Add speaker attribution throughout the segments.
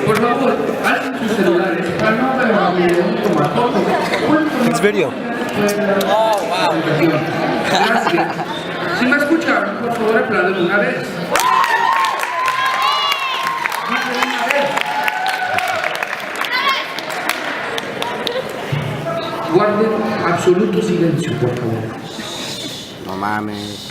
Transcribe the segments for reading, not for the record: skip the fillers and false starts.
Speaker 1: Por favor, alcen sus celulares para no grabar video ni tomar fotos.
Speaker 2: It's video.
Speaker 1: Oh, wow. Gracias. Si me escucharon, por favor, aplaudan una vez. Una vez. Guarden absoluto silencio, por favor.
Speaker 2: No mames.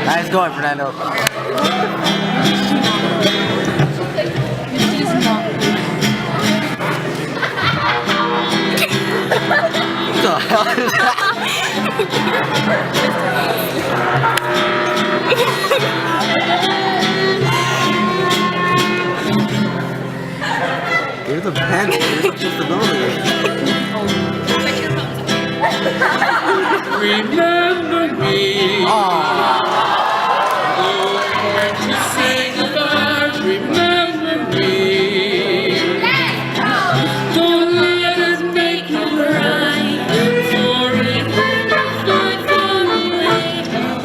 Speaker 2: Nice going, Fernando. What the hell is that? Here's the pen. You're supposed to go there.
Speaker 1: Remember me. When you say goodbye, remember me. Don't let us make you cry. Forever, not far away.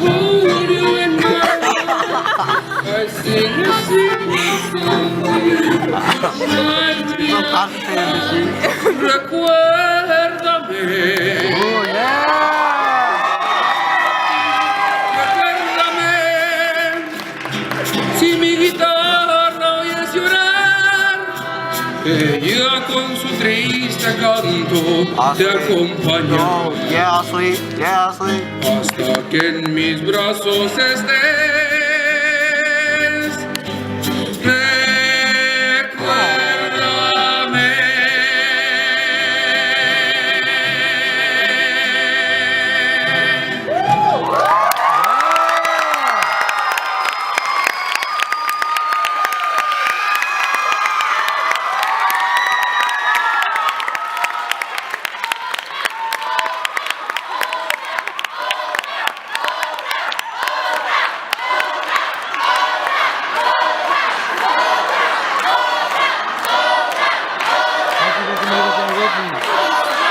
Speaker 1: Hold you in my arms. I sing a song to you. Recuérdame.
Speaker 2: Oh, yeah.
Speaker 1: Recuérdame. Si mi guitarra oyes llorar, ella con su triste canto te acompaña.
Speaker 2: Oh, yeah, I'll sleep. Yeah, I'll sleep.
Speaker 1: Hasta que en mis brazos estés. Recuérdame.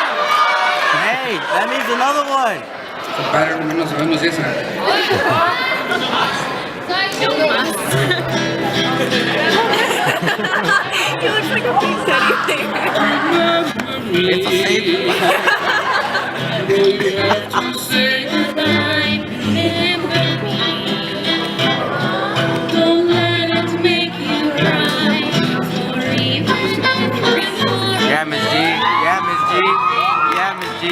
Speaker 2: Hey, that needs another one.
Speaker 1: Compadre, no sabemos esa.
Speaker 3: He looks like a big teddy bear.
Speaker 2: It's the same.
Speaker 1: You have to say goodbye.
Speaker 3: Remember me.
Speaker 1: Don't let it make you cry.
Speaker 2: Yeah, Miss G. Yeah, Miss G. Yeah, Miss G.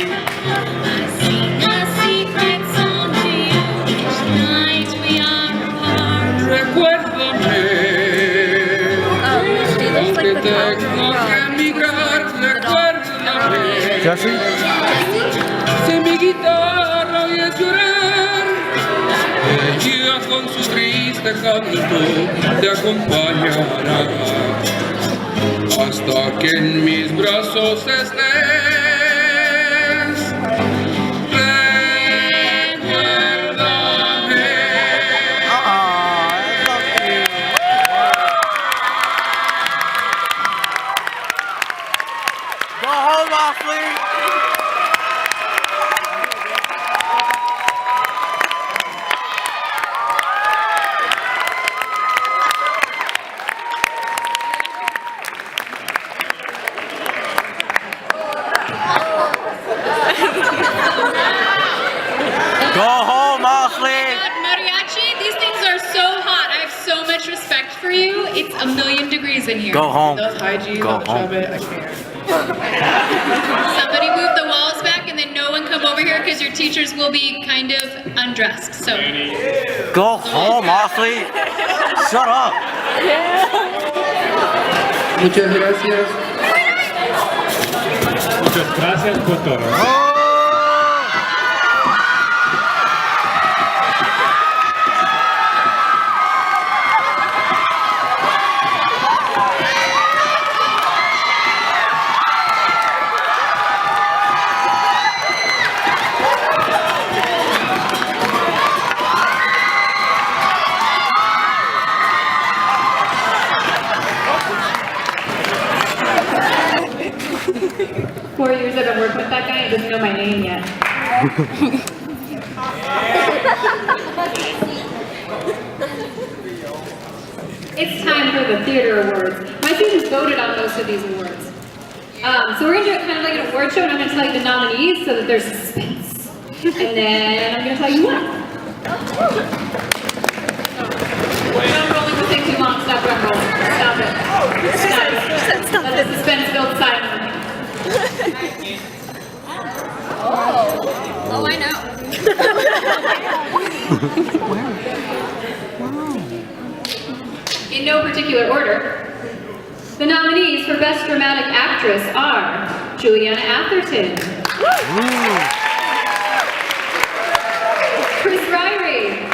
Speaker 3: Sing a secret song to you each night we are apart.
Speaker 1: Recuérdame. Aunque tengo que emigrar, recuérdame.
Speaker 2: Jesse?
Speaker 1: Si mi guitarra oyes llorar, ella con su triste canto te acompañará. Hasta que en mis brazos estés. Recuérdame.
Speaker 2: Go home, Ashley. Go home, Ashley.
Speaker 4: Mariachi, these things are so hot. I have so much respect for you. It's a million degrees in here.
Speaker 2: Go home.
Speaker 5: Those high G's
Speaker 2: Go
Speaker 5: on the
Speaker 2: home.
Speaker 5: trumpet, I can't.
Speaker 4: Somebody move the walls back and then no one come over here because your teachers will be kind of undressed. So
Speaker 2: Go home, Ashley. Shut up.
Speaker 1: Muchas gracias.
Speaker 6: Muchas gracias por todo.
Speaker 4: 4 years I've been working with that guy, he doesn't know my name yet. It's time for the theater awards. My students voted on most of these awards. So we're gonna do it kind of like an award show, and I'm gonna tell you the nominees so that there's suspense. And then I'm gonna tell you who won. Don't roll it, will take too long. Stop it, rolling. Stop it. Stop. Let the suspense build silently.
Speaker 3: Oh, I know.
Speaker 4: In no particular order, the nominees for Best Dramatic Actress are Juliana Atherton, Chris Ryrie,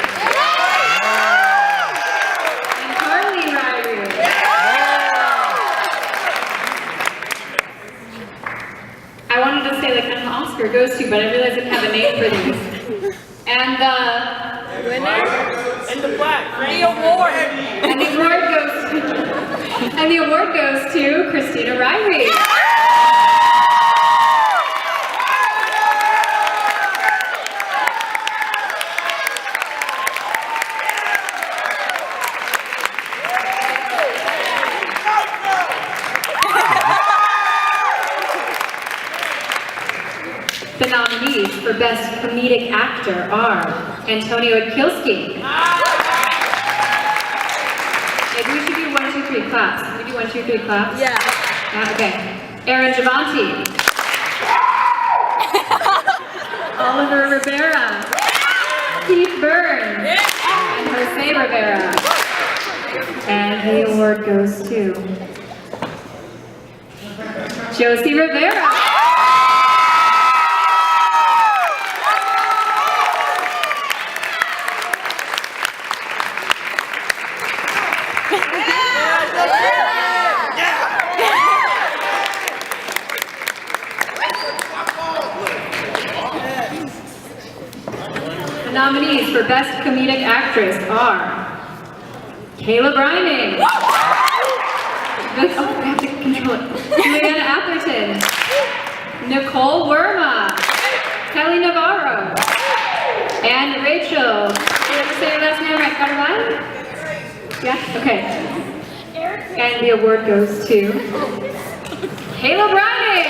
Speaker 4: and Carly Ryrie. I wanted to say like kind of the Oscar goes to, but I realized I didn't have a name for these. And the award goes to Christina Ryrie. The nominees for Best Comedic Actor are Antonio Kilski. Maybe we should do 1, 2, 3 claps. Can we do 1, 2, 3 claps? Yeah. Okay. Aaron Javanti. Oliver Rivera. Keith Byrne. And Jose Rivera. And the award goes to Josie Rivera. The nominees for Best Comedic Actress are Kayla Brining. Oh, we have to control it. Juliana Atherton. Nicole Werma. Kelly Navarro. And Rachel. Did you ever say your last name right? Carvalho? Yeah? Okay. And the award goes to Kayla Brining.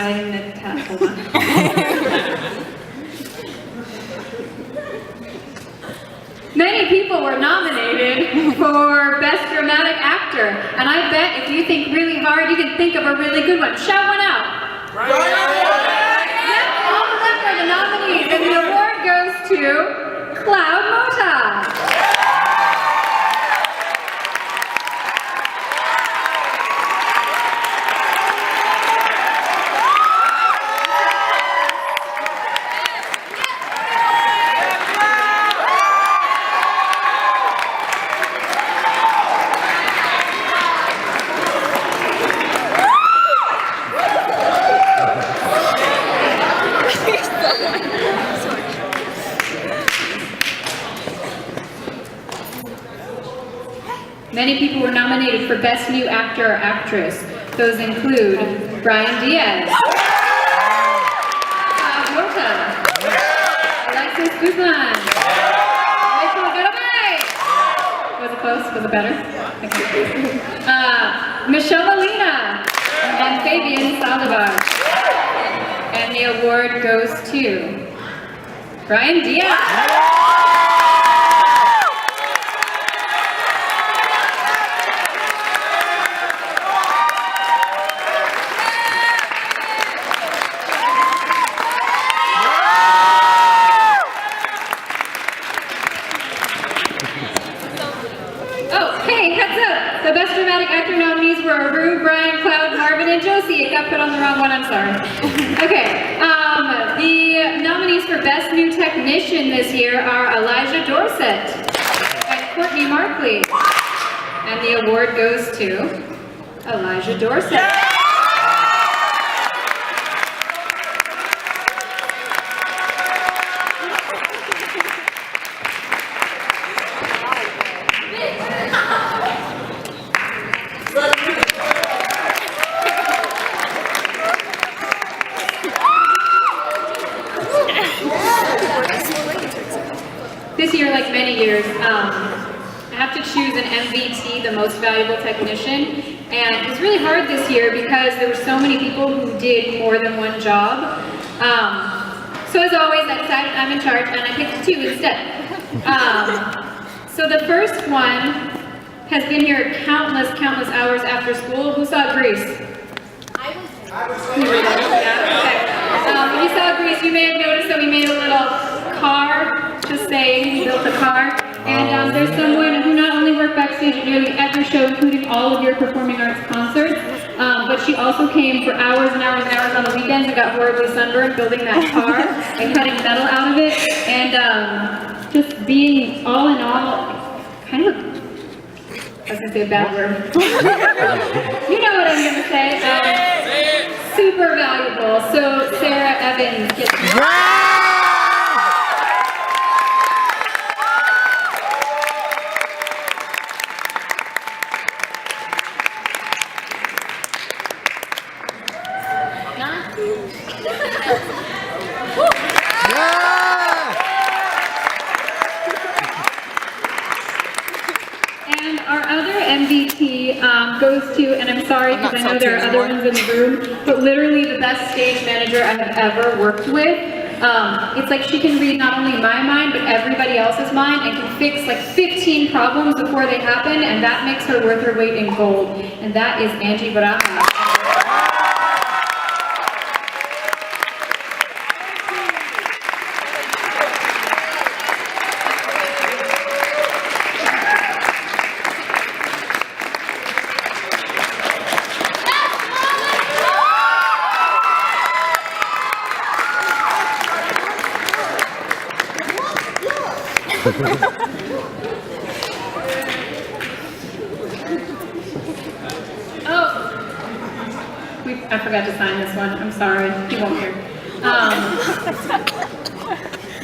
Speaker 4: I didn't tap, hold on. Many people were nominated for Best Dramatic Actor, and I bet if you think really hard, you can think of a really good one. Shout one out. Yep, all of them are the nominees, and the award goes to Cloud Mota. Many people were nominated for Best New Actor or Actress. Those include Brian Diaz, Horta, Alexis Guzman, Rachel Garabay. Was it close? Was it better? Okay. Michelle Molina and Fabian Saldivar. And the award goes to Brian Diaz. The Best Dramatic Actor nominees were Aru, Brian, Cloud, Marvin, and Josie, it got put on the wrong one, I'm sorry. Okay, the nominees for Best New Technician this year are Elijah Dorset and Courtney Markley. And the award goes to Elijah Dorset. This year, like many years, I have to choose an MVT, the most valuable technician, and it was really hard this year because there were so many people who did more than one job. So as always, I decided I'm in charge, and I picked 2 instead. So the first one has been here countless hours after school. Who saw Grease? I was. Yeah, okay. When you saw Grease, you may have noticed that we made a little car, just saying, we built a car. And there's someone who not only worked backstage at nearly every show, including all of your performing arts concerts, but she also came for hours and hours and hours on the weekends and got horribly sunburned building that car and cutting metal out of it. And just being all in all, kind of, I was going to say a bad word. You know what I'm going to say. Super valuable. So Sarah Evans gets... And our other MVP goes to, and I'm sorry because I know there are other ones in the room, but literally the best stage manager I have ever worked with. It's like she can read not only my mind, but everybody else's mind and can fix like 15 problems before they happen, and that makes her worth her weight in gold. And that is Angie Baraja. I forgot to sign this one. I'm sorry. He won't hear.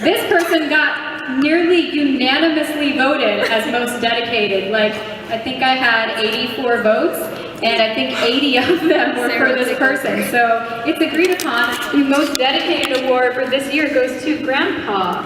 Speaker 4: This person got nearly unanimously voted as most dedicated. Like, I think I had 84 votes, and I think 80 of them were for this person. So it's agreed upon. The most dedicated award for this year goes to Grandpa.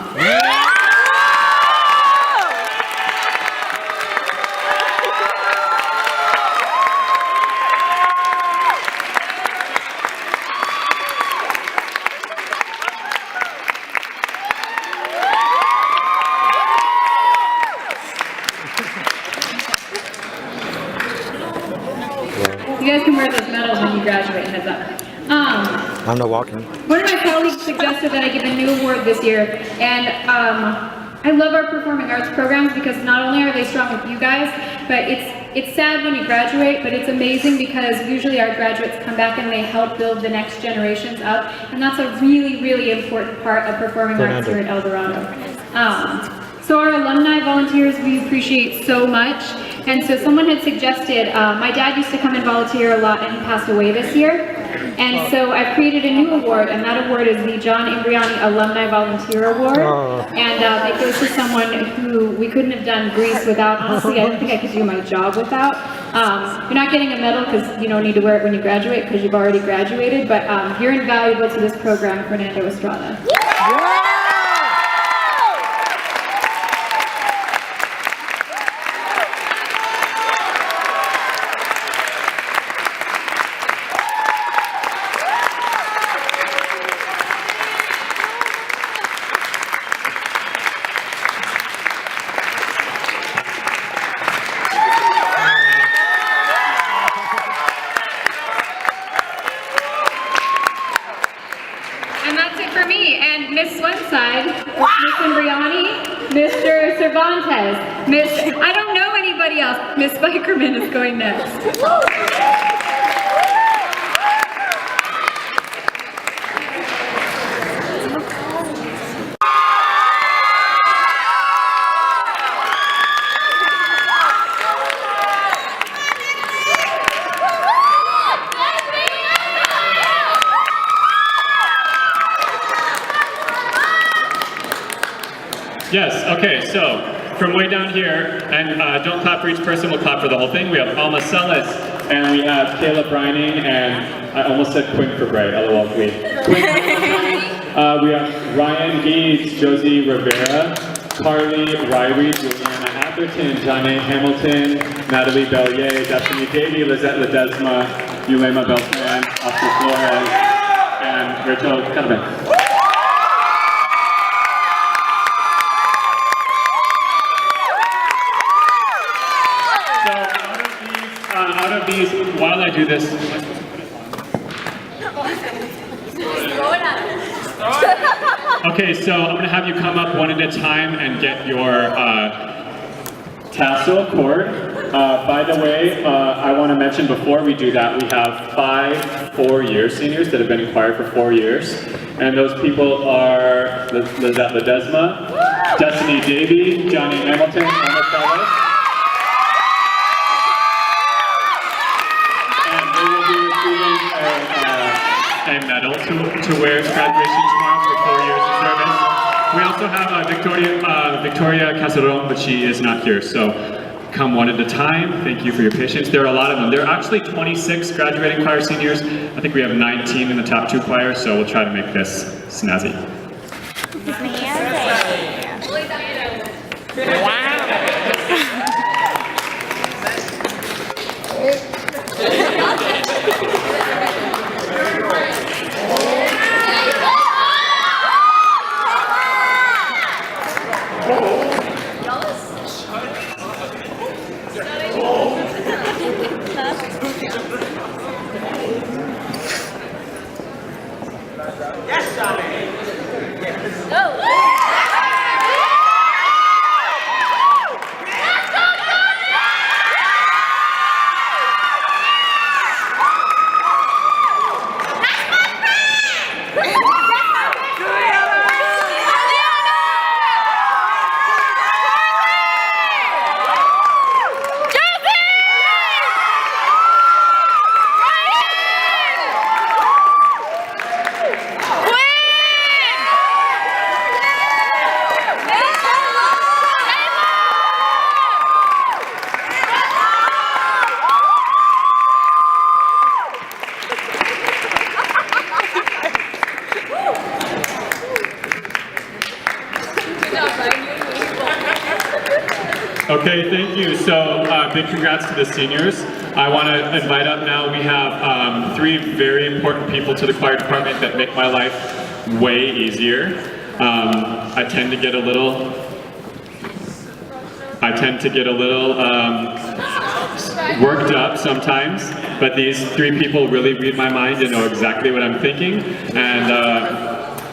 Speaker 4: You guys can wear those medals when you graduate, heads up.
Speaker 2: I'm not walking.
Speaker 4: One of my colleagues suggested that I give a new award this year, and I love our performing arts programs because not only are they strong with you guys, but it's sad when you graduate, but it's amazing because usually our graduates come back and they help build the next generations up, and that's a really, really important part of performing arts here at El Dorado. So our alumni volunteers we appreciate so much. And so someone had suggested, my dad used to come and volunteer a lot and he passed away this year. And so I've created a new award, and that award is the John Imbriani Alumni Volunteer Award. And it goes to someone who we couldn't have done Grease without. Honestly, I don't think I could do my job without. You're not getting a medal because you don't need to wear it when you graduate because you've already graduated, but you're invaluable to this program, Fernando Estrada. Miss Swenside, Miss Imbriani, Mr. Cervantes, I don't know anybody else. Miss Bikerman is going next.
Speaker 6: Yes, okay, so from way down here, and don't clap for each person, we'll clap for the whole thing. We have Alma Celis, and we have Caleb Brining, and I almost said Quinn for Bray, LOL, Quinn. We have Ryan Gates, Josie Rivera, Carly Ryrie, Juliana Atherton, Janae Hamilton, Natalie Bellier, Destiny Davey, Lizette Ledesma, Yulema Beltran, Oscar Flores, and Rachel Cunningham. Out of these, while I do this, okay, so I'm going to have you come up one at a time and get your tassel cord. By the way, I want to mention before we do that, we have 5 4-year seniors that have been in choir for 4 years. And those people are Lizette Ledesma, Destiny Davey, Johnny Hamilton, Emma Fellis. A medal to wear at graduation tomorrow for 4 years of service. We also have Victoria Casaron, but she is not here. So come one at a time. Thank you for your patience. There are a lot of them. There are actually 26 graduating choir seniors. I think we have 19 in the top 2 choirs, so we'll try to make this snazzy. Okay, thank you. So big congrats to the seniors. I want to invite up now, we have 3 very important people to the choir department that make my life way easier. I tend to get a little worked up sometimes, but these 3 people really read my mind and know exactly what I'm thinking. And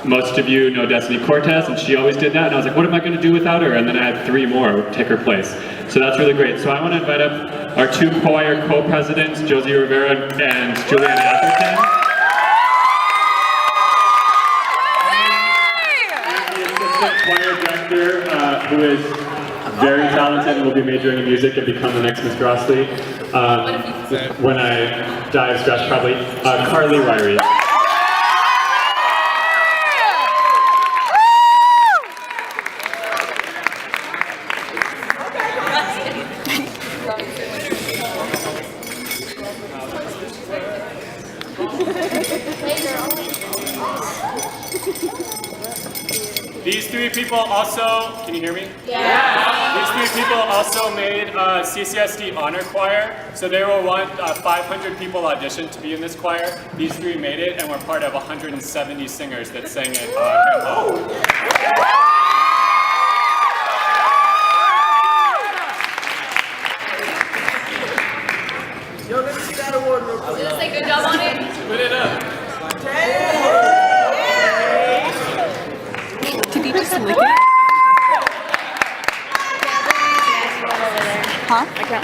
Speaker 6: most of you know Destiny Cortez, and she always did that, and I was like, what am I going to do without her? And then I had 3 more take her place. So that's really great. So I want to invite up our 2 choir co-presidents, Josie Rivera and Juliana Atherton. And the assistant choir director, who is very talented and will be majoring in music and become the next Miss Grossley. When I die of stress, probably. Carly Ryrie.
Speaker 5: These 3 people also, can you hear me? Yeah. These 3 people also made CCSD honor choir, so they will want 500 people audition to be in this choir. These 3 made it, and we're part of 170 singers that sang at Banquet.
Speaker 7: Yo, let me see that award real quick.
Speaker 3: Did it say good job on it?
Speaker 5: Put it up.
Speaker 8: Did he just lick it? Huh? I got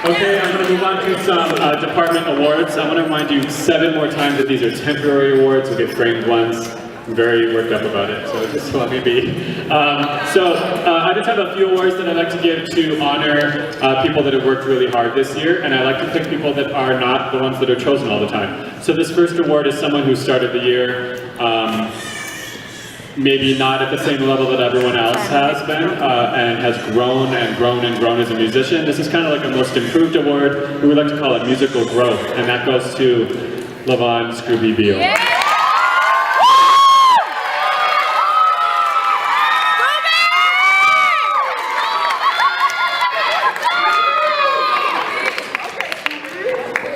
Speaker 6: Okay, I'm going to move on to some department awards. I want to remind you 7 more times that these are temporary awards. You'll get framed once. very worked up about it, so just let me be. I just have a few awards that I'd like to give to honor people that have worked really hard this year, and I like to pick people that are not the ones that are chosen all the time. So this first award is someone who started the year maybe not at the same level that everyone else has been, and has grown and grown and grown as a musician. This is kind of like a most improved award. We would like to call it musical growth, and that goes to Levon Scrooby Beal. Yeah.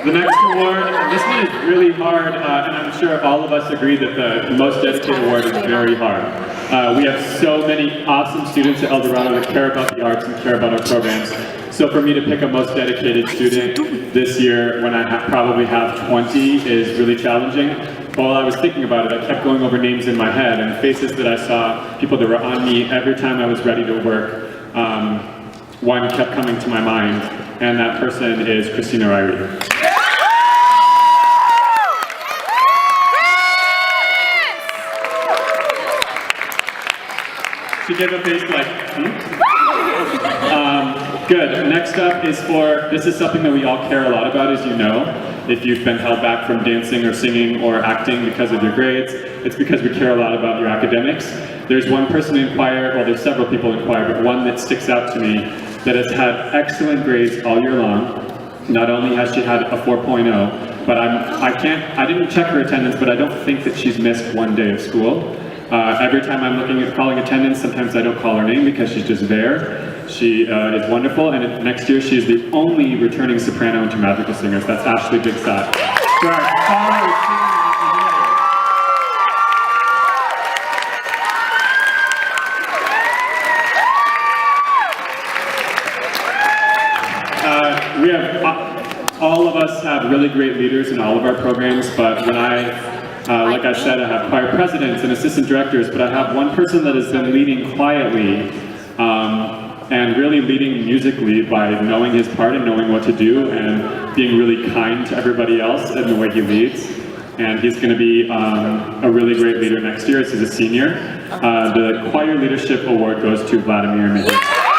Speaker 6: The next award, this one is really hard, and I'm sure all of us agree that the most dedicated award is very hard. We have so many awesome students at El Dorado that care about the arts and care about our programs. So for me to pick a most dedicated student this year when I probably have 20 is really challenging. But while I was thinking about it, I kept going over names in my head and faces that I saw, people that were on me every time I was ready to work. One kept coming to my mind, and that person is Christina Ryrie. She gave a face like, good. Next up is this is something that we all care a lot about, as you know. If you've been held back from dancing or singing or acting because of your grades, it's because we care a lot about your academics. There's one person in choir, well there's several people in choir, but one that sticks out to me that has had excellent grades all year long. Not only has she had a 4.0, but I didn't check her attendance, but I don't think that she's missed one day of school. Every time I'm looking at calling attendance, sometimes I don't call her name because she's just there. She is wonderful, and next year she's the only returning soprano into Magical Singers. That's Ashley Bigsat. For our college we have, all of us have really great leaders in all of our programs, but when like I said, I have choir presidents and assistant directors, but I have one person that has been leading quietly and really leading musically by knowing his part and knowing what to do and being really kind to everybody else in the way he leads. And he's going to be a really great leader next year as he's a senior. The Choir Leadership Award goes to Vladimir Mihic.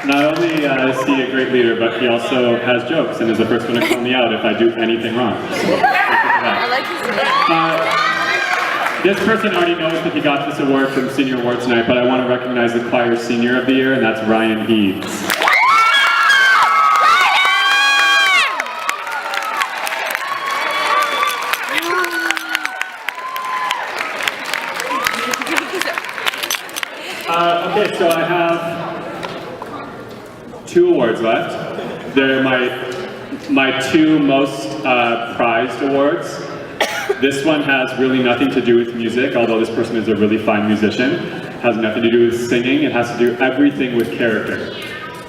Speaker 6: Not only is he a great leader, but he also has jokes and is the first one to call me out if I do anything wrong. So, I like this person already knows that he got this award from Senior Awards Night, but I want to recognize the choir Senior of the Year, and that's Ryan Eaves. Okay, so I have 2 awards left. They're my 2 most prized awards. This one has really nothing to do with music, although this person is a really fine musician. It has nothing to do with singing. It has to do everything with character.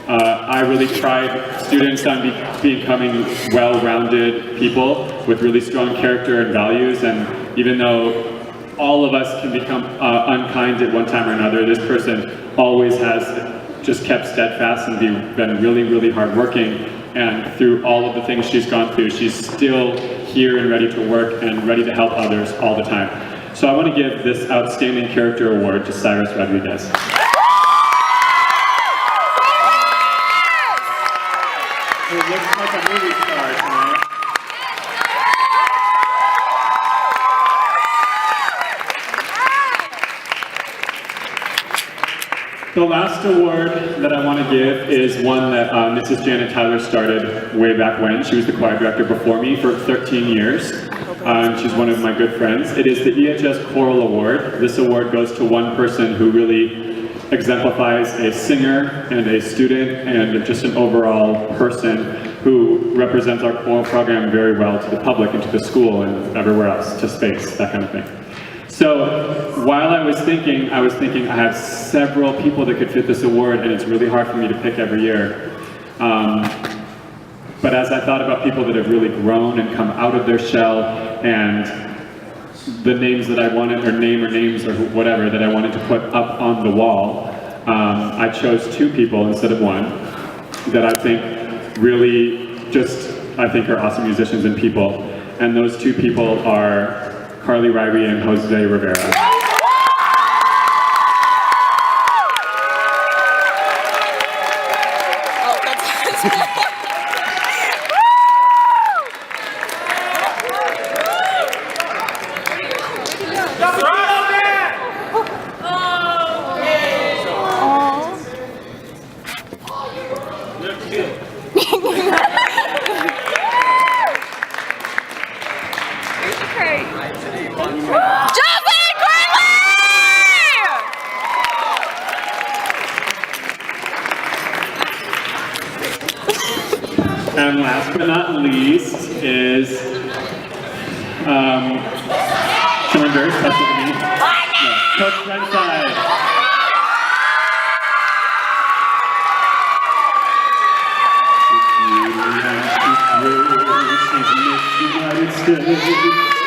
Speaker 6: I really pride students on becoming well-rounded people with really strong character and values, and even though all of us can become unkind at one time or another, this person always has just kept steadfast and been really, really hardworking. And through all of the things she's gone through, she's still here and ready to work and ready to help others all the time. So I want to give this Outstanding Character Award to Cyrus Rodriguez. Who looks like a movie star tonight. The last award that I want to give is one that Mrs. Janet Tyler started way back when. She was the choir director before me for 13 years. She's one of my good friends. It is the EHS Choral Award. This award goes to one person who really exemplifies a singer and a student and just an overall person who represents our choral program very well to the public and to the school and everywhere else, to space, that kind of thing. So while I was thinking I have several people that could fit this award, and it's really hard for me to pick every year. But as I thought about people that have really grown and come out of their shell and the names that I wanted, or names or whatever that I wanted to put up on the wall, I chose 2 people instead of 1 that I think really I think are awesome musicians and people. And those 2 people are Carly Ryrie and Jose Rivera. And last but not least is someone very special to me. No, Coach Brenside. She's United States.